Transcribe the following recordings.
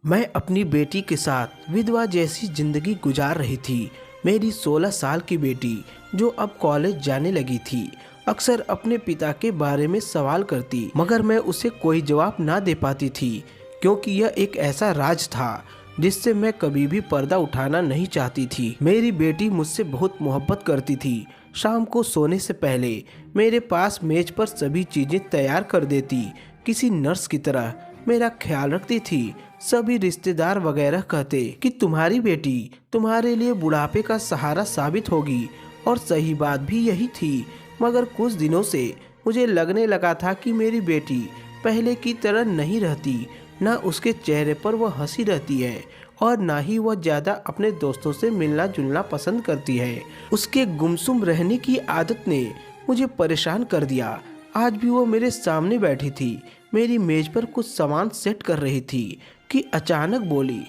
मैं अपनी बेटी के साथ विधवा जैसी जिंदगी गुजार रही थी। मेरी 16 साल की बेटी जो अब कॉलेज जाने लगी थी अक्सर अपने पिता के बारे में सवाल करती, मगर मैं उसे कोई जवाब ना दे पाती थी क्योंकि यह एक ऐसा राज था जिससे मैं कभी भी पर्दा उठाना नहीं चाहती थी। मेरी बेटी मुझसे बहुत मोहब्बत करती थी। शाम को सोने से पहले मेरे पास मेज पर सभी चीजें तैयार कर देती, किसी नर्स की तरह मेरा ख्याल रखती थी। सभी रिश्तेदार वगैरह कहते कि तुम्हारी बेटी तुम्हारे लिए बुढ़ापे का सहारा साबित होगी, और सही बात भी यही थी। मगर कुछ दिनों से मुझे लगने लगा था कि मेरी बेटी पहले की तरह नहीं रहती। न उसके चेहरे पर वह हंसी रहती है और ना ही वह ज़्यादा अपने दोस्तों से मिलना जुलना पसंद करती है। उसके गुमसुम रहने की आदत ने मुझे परेशान कर दिया। आज भी वो मेरे सामने बैठी थी, मेरी मेज पर कुछ सामान सेट कर रही थी कि अचानक बोली,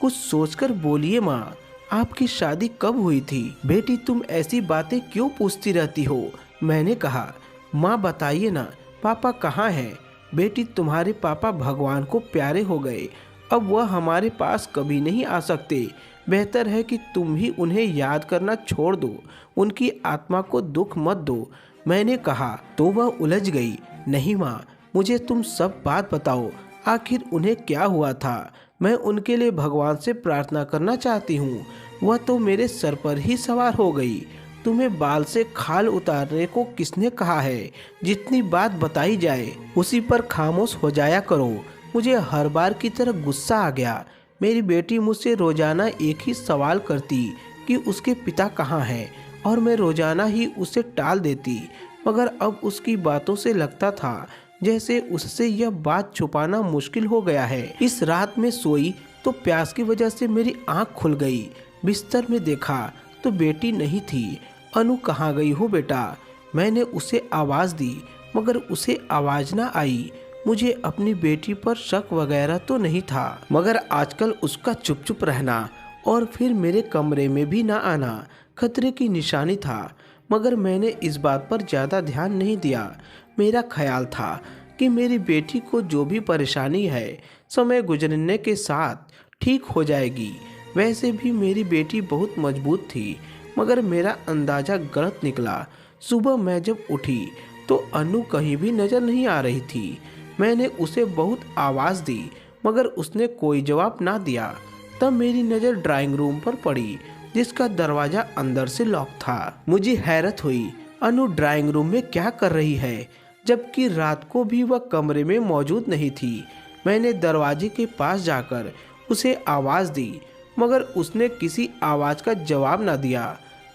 कुछ सोचकर बोलिए माँ, आपकी शादी कब हुई थी? बेटी तुम ऐसी बातें क्यों पूछती रहती हो? मैंने कहा, माँ बताइए ना, पापा कहाँ हैं? बेटी तुम्हारे पापा भगवान को प्यारे हो गए, अब वह हमारे पास कभी नहीं आ सकते। बेहतर है कि तुम ही उन्हें याद करना छोड़ दो, उनकी आत्मा को दुख मत दो। मैंने कहा तो वह उलझ गई। नहीं माँ, मुझे तुम सब बात बताओ, आखिर उन्हें क्या हुआ था? मैं उनके लिए भगवान से प्रार्थना करना चाहती हूँ। वह तो मेरे सर पर ही सवार हो गई। तुम्हें बाल से खाल उतारने को किसने कहा है? जितनी बात बताई जाए उसी पर खामोश हो जाया करो। मुझे हर बार की तरह गुस्सा आ गया। मेरी बेटी मुझसे रोजाना एक ही सवाल करती कि उसके पिता कहाँ हैं, और मैं रोजाना ही उसे टाल देती। मगर अब उसकी बातों से लगता था जैसे उससे यह बात छुपाना मुश्किल हो गया है। इस रात में सोई तो प्यास की वजह से मेरी आंख खुल गई। बिस्तर में देखा तो बेटी नहीं थी। अनु कहाँ गई हो बेटा? मैंने उसे आवाज़ दी, मगर उसे आवाज़ ना आई। मुझे अपनी बेटी पर शक वगैरह तो नहीं था, मगर आजकल उसका चुप चुप रहना और फिर मेरे कमरे में भी ना आना खतरे की निशानी था। मगर मैंने इस बात पर ज़्यादा ध्यान नहीं दिया। मेरा ख्याल था कि मेरी बेटी को जो भी परेशानी है समय गुजरने के साथ ठीक हो जाएगी। वैसे भी मेरी बेटी बहुत मजबूत थी, मगर मेरा अंदाज़ा गलत निकला। सुबह मैं जब उठी तो अनु कहीं भी नज़र नहीं आ रही थी। मैंने उसे बहुत आवाज़ दी, मगर उसने कोई जवाब ना दिया। तब मेरी नज़र ड्राइंग रूम पर पड़ी, जिसका दरवाज़ा अंदर से लॉक था। मुझे हैरत हुई, अनु ड्राइंग रूम में क्या कर रही है, जबकि रात को भी वह कमरे में मौजूद नहीं थी। मैंने दरवाजे के पास जाकर उसे आवाज़ दी, मगर उसने किसी आवाज़ का जवाब न दिया।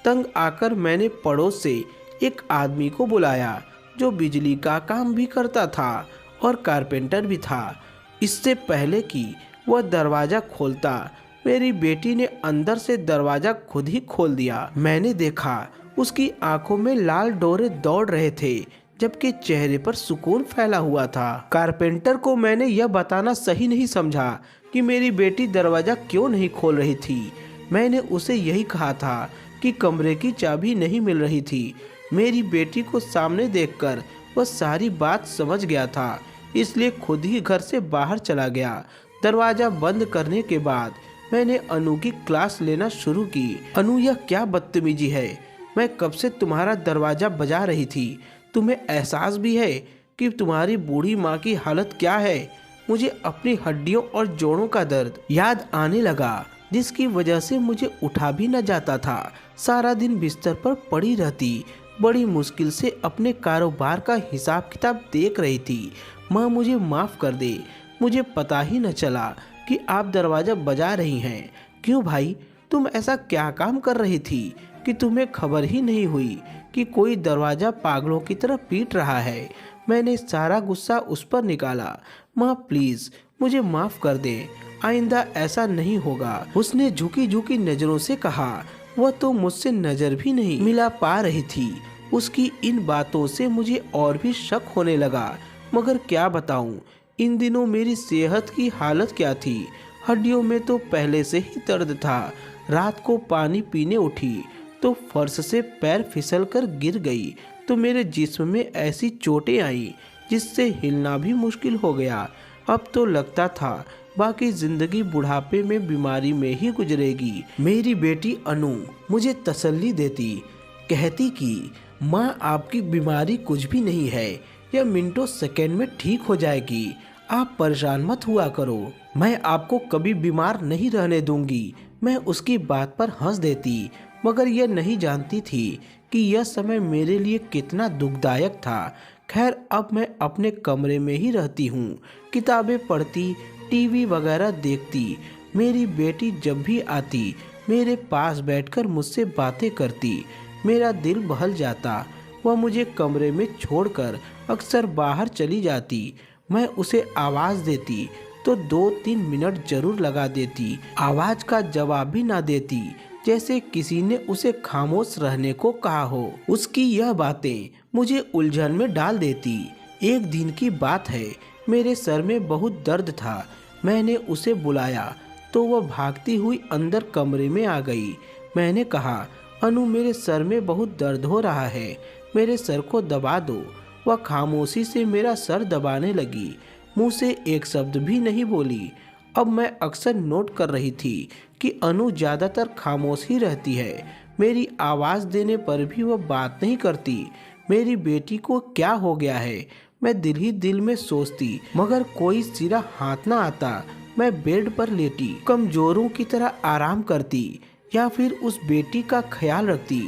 तंग आकर मैंने पड़ोस से एक आदमी को बुलाया जो बिजली का काम भी करता था और कारपेंटर भी था। इससे पहले कि वह दरवाज़ा खोलता, मेरी बेटी ने अंदर से दरवाज़ा खुद ही खोल दिया। मैंने देखा उसकी आंखों में लाल डोरे दौड़ रहे थे, जबकि चेहरे पर सुकून फैला हुआ था। कारपेंटर को मैंने यह बताना सही नहीं समझा कि मेरी बेटी दरवाज़ा क्यों नहीं खोल रही थी। मैंने उसे यही कहा था कि कमरे की चाबी नहीं मिल रही थी। मेरी बेटी को सामने देखकर वह सारी बात समझ गया था, इसलिए खुद ही घर से बाहर चला गया। दरवाज़ा बंद करने के बाद मैंने अनु की क्लास लेना शुरू की। अनु, यह क्या बदतमीजी है? मैं कब से तुम्हारा दरवाज़ा बजा रही थी। तुम्हें एहसास भी है कि तुम्हारी बूढ़ी माँ की हालत क्या है? मुझे अपनी हड्डियों और जोड़ों का दर्द याद आने लगा, जिसकी वजह से मुझे उठा भी न जाता था। सारा दिन बिस्तर पर पड़ी रहती, बड़ी मुश्किल से अपने कारोबार का हिसाब किताब देख रही थी। माँ, मुझे माफ़ कर दे, मुझे पता ही न चला कि आप दरवाज़ा बजा रही हैं। क्यों भाई, तुम ऐसा क्या काम कर रही थी कि तुम्हें खबर ही नहीं हुई कि कोई दरवाज़ा पागलों की तरह पीट रहा है? मैंने सारा गुस्सा उस पर निकाला। माँ प्लीज़ मुझे माफ़ कर दे, आइंदा ऐसा नहीं होगा। उसने झुकी झुकी नज़रों से कहा। वह तो मुझसे नज़र भी नहीं मिला पा रही थी। उसकी इन बातों से मुझे और भी शक होने लगा। मगर क्या बताऊं, इन दिनों मेरी सेहत की हालत क्या थी। हड्डियों में तो पहले से ही दर्द था। रात को पानी पीने उठी तो फर्श से पैर फिसल कर गिर गई, तो मेरे जिस्म में ऐसी चोटें आई जिससे हिलना भी मुश्किल हो गया। अब तो लगता था बाकी जिंदगी बुढ़ापे में बीमारी में ही गुजरेगी। मेरी बेटी अनु मुझे तसल्ली देती, कहती कि माँ आपकी बीमारी कुछ भी नहीं है, यह मिनटों सेकंड में ठीक हो जाएगी, आप परेशान मत हुआ करो, मैं आपको कभी बीमार नहीं रहने दूंगी। मैं उसकी बात पर हंस देती, मगर यह नहीं जानती थी कि यह समय मेरे लिए कितना दुखदायक था। खैर अब मैं अपने कमरे में ही रहती हूँ, किताबें पढ़ती, टीवी वगैरह देखती। मेरी बेटी जब भी आती मेरे पास बैठकर मुझसे बातें करती, मेरा दिल बहल जाता। वह मुझे कमरे में छोड़कर अक्सर बाहर चली जाती। मैं उसे आवाज़ देती तो 2-3 मिनट जरूर लगा देती, आवाज़ का जवाब भी ना देती, जैसे किसी ने उसे खामोश रहने को कहा हो। उसकी यह बातें मुझे उलझन में डाल देती। एक दिन की बात है, मेरे सर में बहुत दर्द था। मैंने उसे बुलाया तो वह भागती हुई अंदर कमरे में आ गई। मैंने कहा, अनु मेरे सर में बहुत दर्द हो रहा है, मेरे सर को दबा दो। वह खामोशी से मेरा सर दबाने लगी, मुंह से एक शब्द भी नहीं बोली। अब मैं अक्सर नोट कर रही थी कि अनु ज़्यादातर खामोश ही रहती है। मेरी आवाज़ देने पर भी वह बात नहीं करती। मेरी बेटी को क्या हो गया है, मैं दिल ही दिल में सोचती, मगर कोई सिरा हाथ ना आता। मैं बेड पर लेटी कमजोरों की तरह आराम करती, या फिर उस बेटी का ख्याल रखती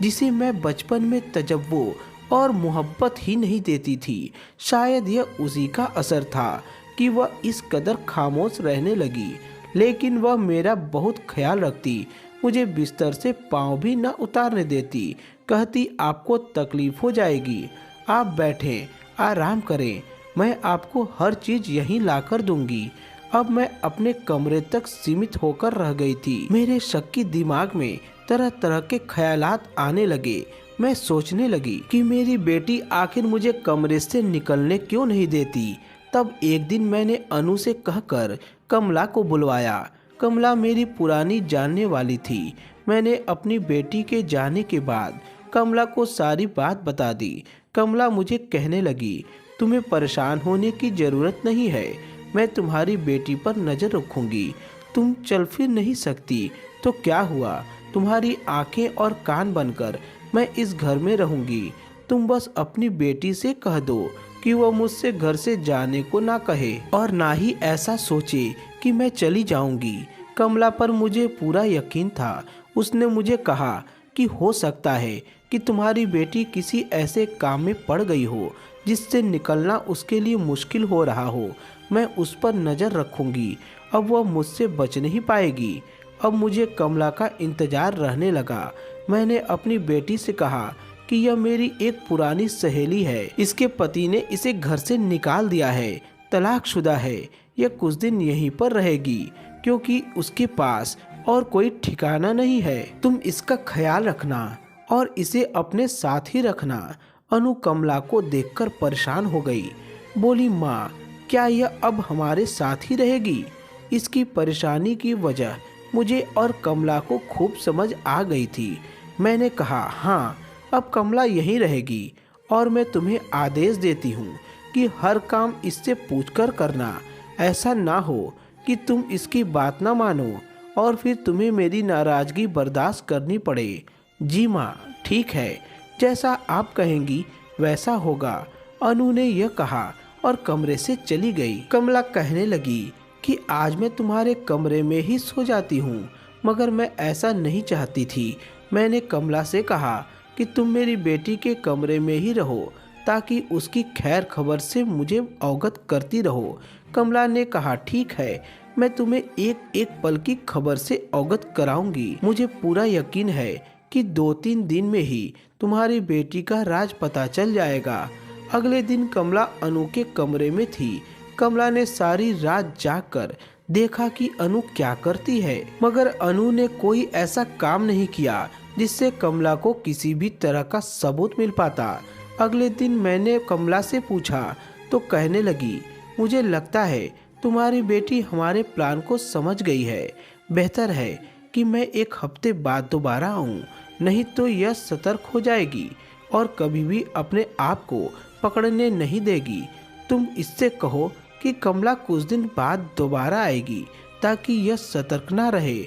जिसे मैं बचपन में तजव्वो और मोहब्बत ही नहीं देती थी। शायद यह उसी का असर था कि वह इस कदर खामोश रहने लगी, लेकिन वह मेरा बहुत ख्याल रखती। मुझे बिस्तर से पाँव भी न उतारने देती, कहती आपको तकलीफ हो जाएगी, आप बैठें आराम करें, मैं आपको हर चीज़ यहीं लाकर दूंगी। अब मैं अपने कमरे तक सीमित होकर रह गई थी। मेरे शक्की दिमाग में तरह तरह के ख्यालात आने लगे। मैं सोचने लगी कि मेरी बेटी आखिर मुझे कमरे से निकलने क्यों नहीं देती। तब एक दिन मैंने अनु से कहकर कमला को बुलवाया। कमला मेरी पुरानी जानने वाली थी। मैंने अपनी बेटी के जाने के बाद कमला को सारी बात बता दी। कमला मुझे कहने लगी, तुम्हें परेशान होने की ज़रूरत नहीं है, मैं तुम्हारी बेटी पर नज़र रखूंगी। तुम चल फिर नहीं सकती तो क्या हुआ, तुम्हारी आंखें और कान बनकर मैं इस घर में रहूंगी। तुम बस अपनी बेटी से कह दो कि वह मुझसे घर से जाने को ना कहे और ना ही ऐसा सोचे कि मैं चली जाऊंगी। कमला पर मुझे पूरा यकीन था। उसने मुझे कहा कि हो सकता है कि तुम्हारी बेटी किसी ऐसे काम में पड़ गई हो जिससे निकलना उसके लिए मुश्किल हो रहा हो। मैं उस पर नज़र रखूंगी, अब वह मुझसे बच नहीं पाएगी। अब मुझे कमला का इंतज़ार रहने लगा। मैंने अपनी बेटी से कहा कि यह मेरी एक पुरानी सहेली है, इसके पति ने इसे घर से निकाल दिया है, तलाकशुदा है, यह कुछ दिन यहीं पर रहेगी क्योंकि उसके पास और कोई ठिकाना नहीं है। तुम इसका ख्याल रखना और इसे अपने साथ ही रखना। अनु कमला को देखकर परेशान हो गई, बोली, माँ क्या यह अब हमारे साथ ही रहेगी? इसकी परेशानी की वजह मुझे और कमला को खूब समझ आ गई थी। मैंने कहा, हाँ अब कमला यहीं रहेगी और मैं तुम्हें आदेश देती हूँ कि हर काम इससे पूछकर करना। ऐसा ना हो कि तुम इसकी बात ना मानो और फिर तुम्हें मेरी नाराज़गी बर्दाश्त करनी पड़े। जी माँ, ठीक है, जैसा आप कहेंगी वैसा होगा। अनु ने यह कहा और कमरे से चली गई। कमला कहने लगी कि आज मैं तुम्हारे कमरे में ही सो जाती हूँ, मगर मैं ऐसा नहीं चाहती थी। मैंने कमला से कहा कि तुम मेरी बेटी के कमरे में ही रहो ताकि उसकी खैर खबर से मुझे अवगत करती रहो। कमला ने कहा, ठीक है, मैं तुम्हें एक एक पल की खबर से अवगत कराऊंगी। मुझे पूरा यकीन है कि 2-3 दिन में ही तुम्हारी बेटी का राज पता चल जाएगा। अगले दिन कमला अनु के कमरे में थी। कमला ने सारी रात जागकर देखा कि अनु क्या करती है, मगर अनु ने कोई ऐसा काम नहीं किया जिससे कमला को किसी भी तरह का सबूत मिल पाता। अगले दिन मैंने कमला से पूछा तो कहने लगी, मुझे लगता है तुम्हारी बेटी हमारे प्लान को समझ गई है। बेहतर है कि मैं 1 हफ्ते बाद दोबारा आऊँ, नहीं तो यह सतर्क हो जाएगी और कभी भी अपने आप को पकड़ने नहीं देगी। तुम इससे कहो कि कमला कुछ दिन बाद दोबारा आएगी, ताकि यह सतर्क ना रहे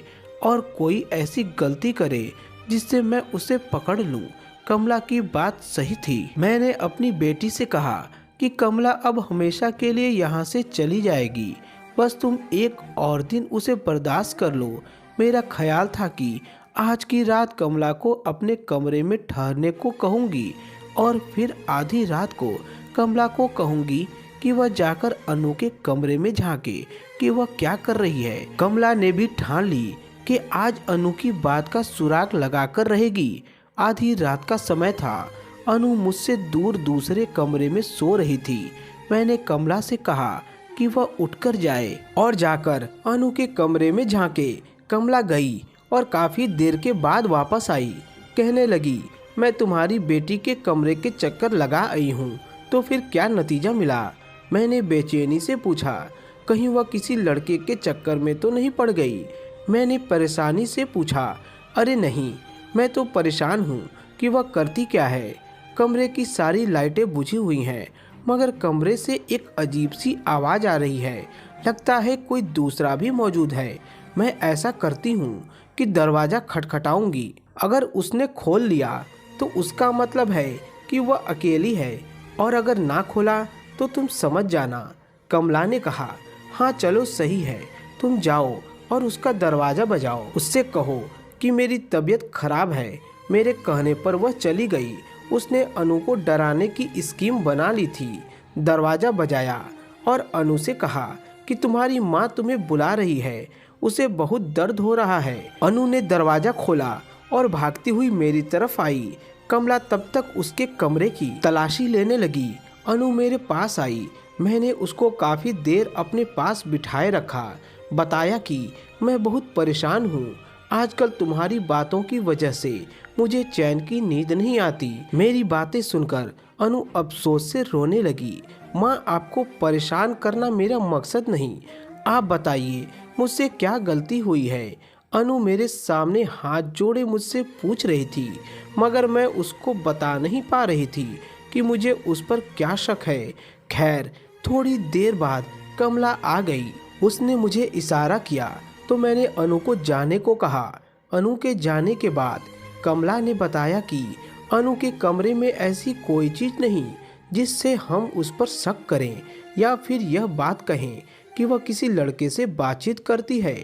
और कोई ऐसी गलती करे जिससे मैं उसे पकड़ लूं। कमला की बात सही थी। मैंने अपनी बेटी से कहा कि कमला अब हमेशा के लिए यहाँ से चली जाएगी, बस तुम एक और दिन उसे बर्दाश्त कर लो। मेरा ख्याल था कि आज की रात कमला को अपने कमरे में ठहरने को कहूँगी और फिर आधी रात को कमला को कहूँगी कि वह जाकर अनु के कमरे में झांके कि वह क्या कर रही है। कमला ने भी ठान ली कि आज अनु की बात का सुराग लगाकर रहेगी। आधी रात का समय था। अनु मुझसे दूर दूसरे कमरे में सो रही थी। मैंने कमला से कहा कि वह उठकर जाए और जाकर अनु के कमरे में झांके। कमला गई और काफ़ी देर के बाद वापस आई। कहने लगी, मैं तुम्हारी बेटी के कमरे के चक्कर लगा आई हूँ, तो फिर क्या नतीजा मिला? मैंने बेचैनी से पूछा, कहीं वह किसी लड़के के चक्कर में तो नहीं पड़ गई? मैंने परेशानी से पूछा। अरे नहीं, मैं तो परेशान हूँ कि वह करती क्या है। कमरे की सारी लाइटें बुझी हुई हैं, मगर कमरे से एक अजीब सी आवाज़ आ रही है। लगता है कोई दूसरा भी मौजूद है। मैं ऐसा करती हूँ कि दरवाज़ा खटखटाऊंगी। अगर उसने खोल लिया तो उसका मतलब है कि वह अकेली है, और अगर ना खोला तो तुम समझ जाना। कमला ने कहा, हाँ चलो सही है, तुम जाओ और उसका दरवाज़ा बजाओ। उससे कहो कि मेरी तबीयत खराब है। मेरे कहने पर वह चली गई। उसने अनु को डराने की स्कीम बना ली थी। दरवाज़ा बजाया और अनु से कहा कि तुम्हारी माँ तुम्हें बुला रही है, उसे बहुत दर्द हो रहा है। अनु ने दरवाज़ा खोला और भागती हुई मेरी तरफ आई। कमला तब तक उसके कमरे की तलाशी लेने लगी। अनु मेरे पास आई। मैंने उसको काफ़ी देर अपने पास बिठाए रखा। बताया कि मैं बहुत परेशान हूँ। आजकल तुम्हारी बातों की वजह से मुझे चैन की नींद नहीं आती। मेरी बातें सुनकर अनु अफसोस से रोने लगी। माँ, आपको परेशान करना मेरा मकसद नहीं। आप बताइए मुझसे क्या गलती हुई है? अनु मेरे सामने हाथ जोड़े मुझसे पूछ रही थी, मगर मैं उसको बता नहीं पा रही थी कि मुझे उस पर क्या शक है। खैर, थोड़ी देर बाद कमला आ गई। उसने मुझे इशारा किया तो मैंने अनु को जाने को कहा। अनु के जाने के बाद कमला ने बताया कि अनु के कमरे में ऐसी कोई चीज़ नहीं जिससे हम उस पर शक करें या फिर यह बात कहें कि वह किसी लड़के से बातचीत करती है,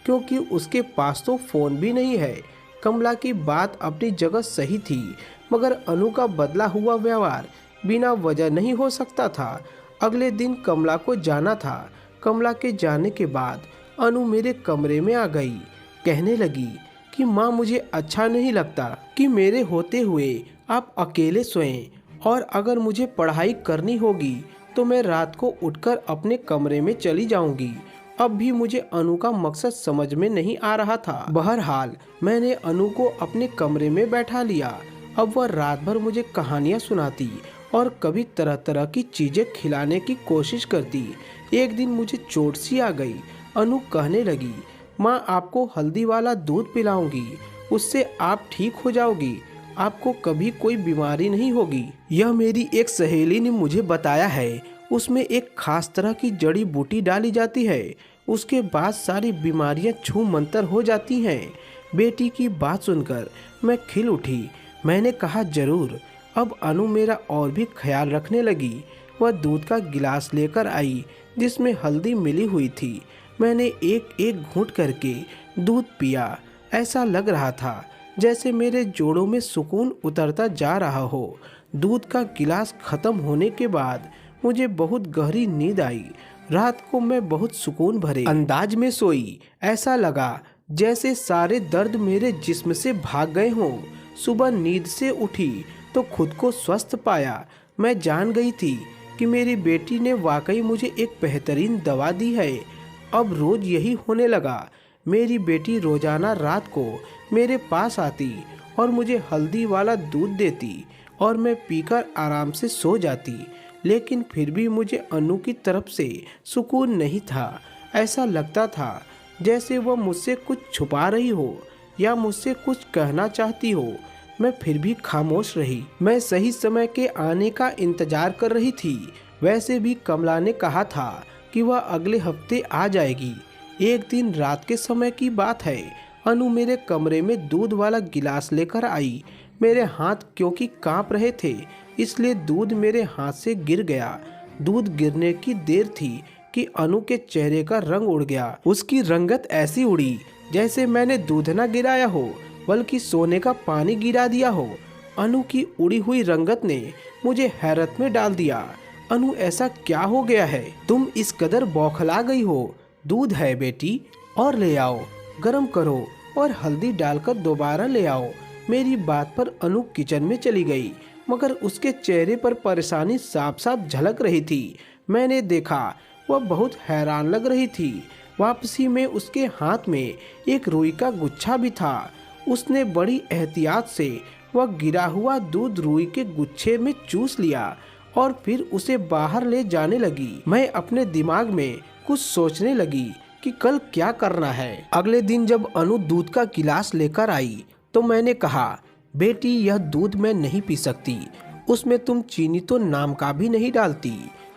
क्योंकि उसके पास तो फ़ोन भी नहीं है। कमला की बात अपनी जगह सही थी, मगर अनु का बदला हुआ व्यवहार बिना वजह नहीं हो सकता था। अगले दिन कमला को जाना था। कमला के जाने के बाद अनु मेरे कमरे में आ गई। कहने लगी कि माँ, मुझे अच्छा नहीं लगता कि मेरे होते हुए आप अकेले सोएं, और अगर मुझे पढ़ाई करनी होगी तो मैं रात को उठकर अपने कमरे में चली जाऊंगी। अब भी मुझे अनु का मकसद समझ में नहीं आ रहा था। बहरहाल मैंने अनु को अपने कमरे में बैठा लिया। अब वह रात भर मुझे कहानियाँ सुनाती और कभी तरह तरह की चीज़ें खिलाने की कोशिश करती। एक दिन मुझे चोट सी आ गई। अनु कहने लगी, माँ, आपको हल्दी वाला दूध पिलाऊंगी, उससे आप ठीक हो जाओगी। आपको कभी कोई बीमारी नहीं होगी। यह मेरी एक सहेली ने मुझे बताया है। उसमें एक खास तरह की जड़ी बूटी डाली जाती है, उसके बाद सारी बीमारियां छू मंतर हो जाती हैं। बेटी की बात सुनकर मैं खिल उठी। मैंने कहा, जरूर। अब अनु मेरा और भी ख्याल रखने लगी। वह दूध का गिलास लेकर आई जिसमें हल्दी मिली हुई थी। मैंने एक एक घूंट करके दूध पिया। ऐसा लग रहा था जैसे मेरे जोड़ों में सुकून उतरता जा रहा हो। दूध का गिलास खत्म होने के बाद मुझे बहुत गहरी नींद आई। रात को मैं बहुत सुकून भरे अंदाज में सोई। ऐसा लगा जैसे सारे दर्द मेरे जिस्म से भाग गए हों। सुबह नींद से उठी तो खुद को स्वस्थ पाया। मैं जान गई थी कि मेरी बेटी ने वाकई मुझे एक बेहतरीन दवा दी है। अब रोज यही होने लगा। मेरी बेटी रोजाना रात को मेरे पास आती और मुझे हल्दी वाला दूध देती और मैं पीकर आराम से सो जाती। लेकिन फिर भी मुझे अनु की तरफ से सुकून नहीं था। ऐसा लगता था जैसे वह मुझसे कुछ छुपा रही हो या मुझसे कुछ कहना चाहती हो। मैं फिर भी खामोश रही। मैं सही समय के आने का इंतजार कर रही थी। वैसे भी कमला ने कहा था कि वह अगले हफ्ते आ जाएगी। एक दिन रात के समय की बात है, अनु मेरे कमरे में दूध वाला गिलास लेकर आई। मेरे हाथ क्योंकि कांप रहे थे इसलिए दूध मेरे हाथ से गिर गया। दूध गिरने की देर थी कि अनु के चेहरे का रंग उड़ गया। उसकी रंगत ऐसी उड़ी जैसे मैंने दूध न गिराया हो बल्कि सोने का पानी गिरा दिया हो। अनु की उड़ी हुई रंगत ने मुझे हैरत में डाल दिया। अनु ऐसा क्या हो गया है, तुम इस कदर बौखला गई हो? दूध है बेटी, और ले आओ, गरम करो और हल्दी डालकर दोबारा ले आओ। मेरी बात पर अनु किचन में चली गई, मगर उसके चेहरे पर परेशानी साफ साफ झलक रही थी। मैंने देखा वह बहुत हैरान लग रही थी। वापसी में उसके हाथ में एक रुई का गुच्छा भी था। उसने बड़ी एहतियात से वह गिरा हुआ दूध रुई के गुच्छे में चूस लिया और फिर उसे बाहर ले जाने लगी। मैं अपने दिमाग में कुछ सोचने लगी कि कल क्या करना है। अगले दिन जब अनु दूध का गिलास लेकर आई तो मैंने कहा, बेटी यह दूध मैं नहीं पी सकती, उसमें तुम चीनी तो नाम का भी नहीं डालती।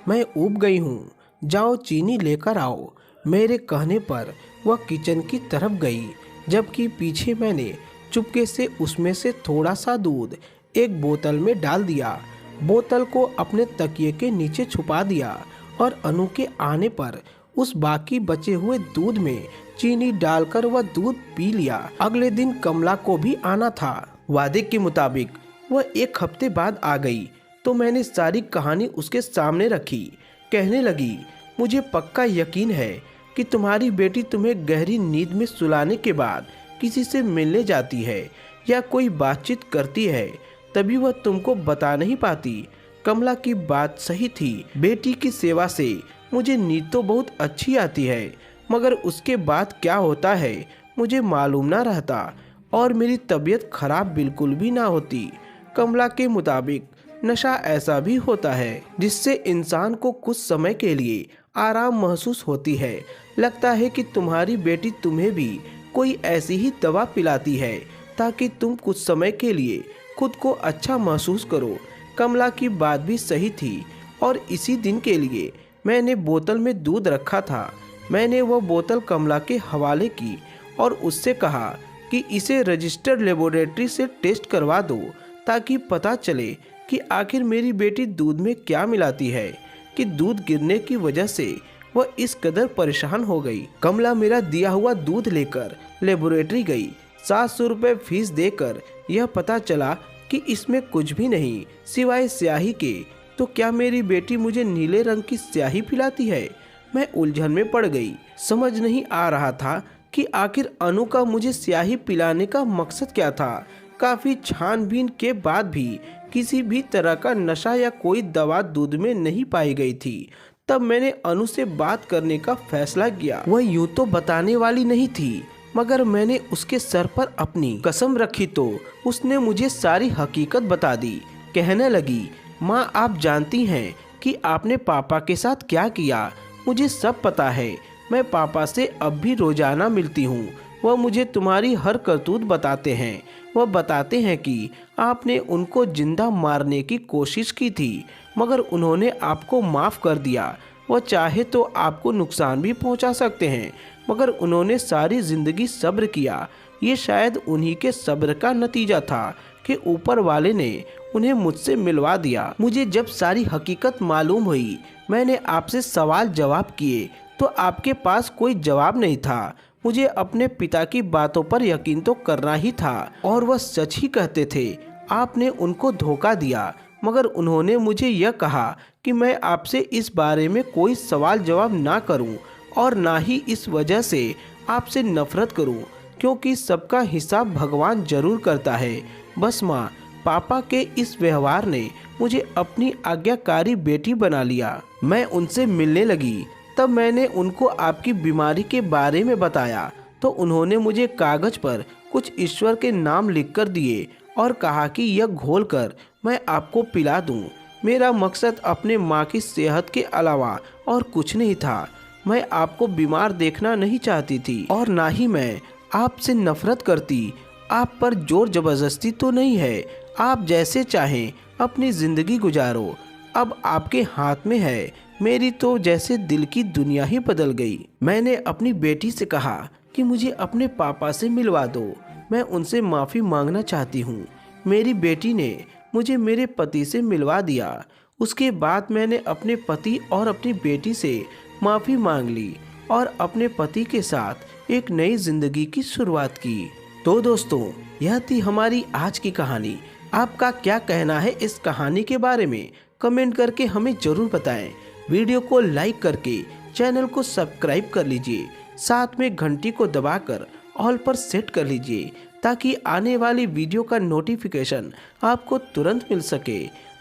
मैं ऊब गई हूँ, जाओ चीनी लेकर आओ। मेरे कहने पर वह किचन की तरफ गई, जबकि पीछे मैंने चुपके से उसमें से थोड़ा सा दूध एक बोतल में डाल दिया। बोतल को अपने तकिए के नीचे छुपा दिया और अनु के आने पर उस बाकी बचे हुए दूध में चीनी डालकर वह दूध पी लिया। अगले दिन कमला को भी आना था। वादे के मुताबिक वह एक हफ्ते बाद आ गई तो मैंने सारी कहानी उसके सामने रखी। कहने लगी, मुझे पक्का यकीन है कि तुम्हारी बेटी तुम्हें गहरी नींद में सुलाने के बाद किसी से मिलने जाती है या कोई बातचीत करती है, तभी वह तुमको बता नहीं पाती। कमला की बात सही थी। बेटी की सेवा से मुझे नींद तो बहुत अच्छी आती है, मगर उसके बाद क्या होता है मुझे मालूम ना रहता और मेरी तबीयत खराब बिल्कुल भी ना होती। कमला के मुताबिक नशा ऐसा भी होता है जिससे इंसान को कुछ समय के लिए आराम महसूस होती है। लगता है कि तुम्हारी बेटी तुम्हें भी कोई ऐसी ही दवा पिलाती है ताकि तुम कुछ समय के लिए खुद को अच्छा महसूस करो। कमला की बात भी सही थी और इसी दिन के लिए मैंने बोतल में दूध रखा था। मैंने वह बोतल कमला के हवाले की और उससे कहा कि इसे रजिस्टर्ड लेबोरेटरी से टेस्ट करवा दो ताकि पता चले कि आखिर मेरी बेटी दूध में क्या मिलाती है कि दूध गिरने की वजह से वह इस कदर परेशान हो गई। कमला मेरा दिया हुआ दूध लेकर लेबोरेटरी गई। 700 रुपये फीस देकर यह पता चला कि इसमें कुछ भी नहीं सिवाय स्याही के। तो क्या मेरी बेटी मुझे नीले रंग की स्याही पिलाती है? मैं उलझन में पड़ गई। समझ नहीं आ रहा था कि आखिर अनु का मुझे स्याही पिलाने का मकसद क्या था। काफ़ी छानबीन के बाद भी किसी भी तरह का नशा या कोई दवा दूध में नहीं पाई गई थी। तब मैंने अनु से बात करने का फैसला किया। वह यूं तो बताने वाली नहीं थी, मगर मैंने उसके सर पर अपनी कसम रखी तो उसने मुझे सारी हकीकत बता दी। कहने लगी, माँ आप जानती हैं कि आपने पापा के साथ क्या किया। मुझे सब पता है। मैं पापा से अब भी रोजाना मिलती हूँ। वह मुझे तुम्हारी हर करतूत बताते हैं। वह बताते हैं कि आपने उनको जिंदा मारने की कोशिश की थी, मगर उन्होंने आपको माफ़ कर दिया। वह चाहे तो आपको नुकसान भी पहुंचा सकते हैं, मगर उन्होंने सारी ज़िंदगी सब्र किया। ये शायद उन्हीं के सब्र का नतीजा था कि ऊपर वाले ने उन्हें मुझसे मिलवा दिया। मुझे जब सारी हकीकत मालूम हुई, मैंने आपसे सवाल जवाब किए तो आपके पास कोई जवाब नहीं था। मुझे अपने पिता की बातों पर यकीन तो करना ही था और वह सच ही कहते थे। आपने उनको धोखा दिया, मगर उन्होंने मुझे यह कहा कि मैं आपसे इस बारे में कोई सवाल जवाब ना करूं और ना ही इस वजह से आपसे नफरत करूं, क्योंकि सबका हिसाब भगवान जरूर करता है। बस माँ, पापा के इस व्यवहार ने मुझे अपनी आज्ञाकारी बेटी बना लिया। मैं उनसे मिलने लगी। तब मैंने उनको आपकी बीमारी के बारे में बताया तो उन्होंने मुझे कागज पर कुछ ईश्वर के नाम लिखकर दिए और कहा कि यह घोलकर मैं आपको पिला दूं। मेरा मकसद अपने माँ की सेहत के अलावा और कुछ नहीं था। मैं आपको बीमार देखना नहीं चाहती थी और ना ही मैं आपसे नफरत करती। आप पर जोर जबरदस्ती तो नहीं है। आप जैसे चाहें अपनी ज़िंदगी गुजारो। अब आपके हाथ में है मेरी तो जैसे दिल की दुनिया ही बदल गई। मैंने अपनी बेटी से कहा कि मुझे अपने पापा से मिलवा दो, मैं उनसे माफ़ी मांगना चाहती हूँ। मेरी बेटी ने मुझे मेरे पति से मिलवा दिया। उसके बाद मैंने अपने पति और अपनी बेटी से माफ़ी मांग ली और अपने पति के साथ एक नई ज़िंदगी की शुरुआत की। तो दोस्तों, यह थी हमारी आज की कहानी। आपका क्या कहना है इस कहानी के बारे में? कमेंट करके हमें ज़रूर बताएं। वीडियो को लाइक करके चैनल को सब्सक्राइब कर लीजिए, साथ में घंटी को दबाकर ऑल पर सेट कर लीजिए ताकि आने वाली वीडियो का नोटिफिकेशन आपको तुरंत मिल सके।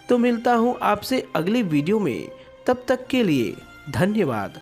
तो मिलता हूँ आपसे अगली वीडियो में, तब तक के लिए धन्यवाद।